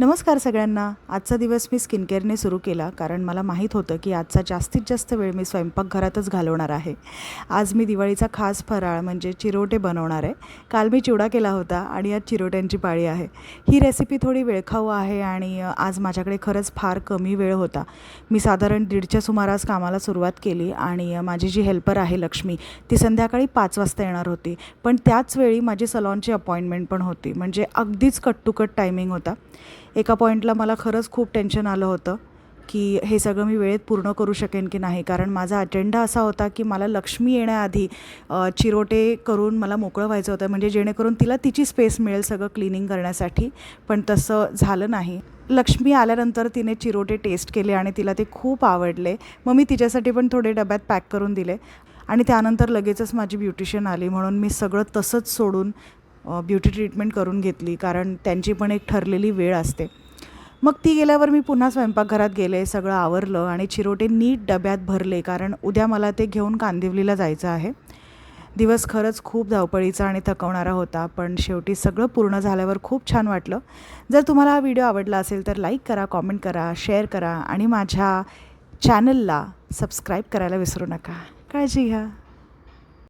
नमस्कार सगळ्यांना। आजचा दिवस मी स्किन केअरने सुरू केला कारण मला माहीत होतं की आजचा जास्तीत जास्त वेळ मी स्वयंपाकघरातच घालवणार आहे। आज मी दिवाळीचा खास फराळ म्हणजे चिरोटे बनवणार आहे। काल मी चिवडा केला होता आणि आज चिरोट्यांची पाळी आहे। ही रेसिपी थोडी वेळखाऊ आहे आणि आज माझ्याकडे खरंच फार कमी वेळ होता। मी साधारण 1:30च्या सुमारास कामाला सुरुवात केली आणि माझी जी हेल्पर आहे लक्ष्मी ती संध्याकाळी 5 वाजता येणार होती, पण त्याच वेळी माझी सलॉनची अपॉइंटमेंट पण होती, म्हणजे अगदीच कट टू कट टायमिंग होता। एका पॉईंटला मला खरंच खूप टेन्शन आलं होतं की हे सगळं मी वेळेत पूर्ण करू शकेन की नाही, कारण माझा अजेंडा असा होता की मला लक्ष्मी येण्याआधी चिरोटे करून मला मोकळं व्हायचं होतं, म्हणजे जेणेकरून तिला तिची स्पेस मिळेल सगळं क्लिनिंग करण्यासाठी। पण तसं झालं नाही। लक्ष्मी आल्यानंतर तिने चिरोटे टेस्ट केले आणि तिला ते खूप आवडले। मग मी तिच्यासाठी पण थोडे डब्यात पॅक करून दिले आणि त्यानंतर लगेचच माझी ब्युटिशियन आली, म्हणून मी सगळं तसंच सोडून ब्युटी ट्रीटमेंट करून घेतली, कारण त्यांची पण एक ठरलेली वेळ असते। मग ती गेल्यावर मी पुन्हा स्वयंपाकघरात गेले, सगळं आवरलं आणि चिरोटे नीट डब्यात भरले, कारण उद्या मला ते घेऊन कांदिवलीला जायचं आहे। दिवस खरंच खूप धावपळीचा आणि थकवणारा होता, पण शेवटी सगळं पूर्ण झाल्यावर खूप छान वाटलं। जर तुम्हाला हा व्हिडिओ आवडला असेल तर लाईक करा, कॉमेंट करा, शेअर करा आणि माझ्या चॅनलला सबस्क्राईब करायला विसरू नका। काळजी घ्या।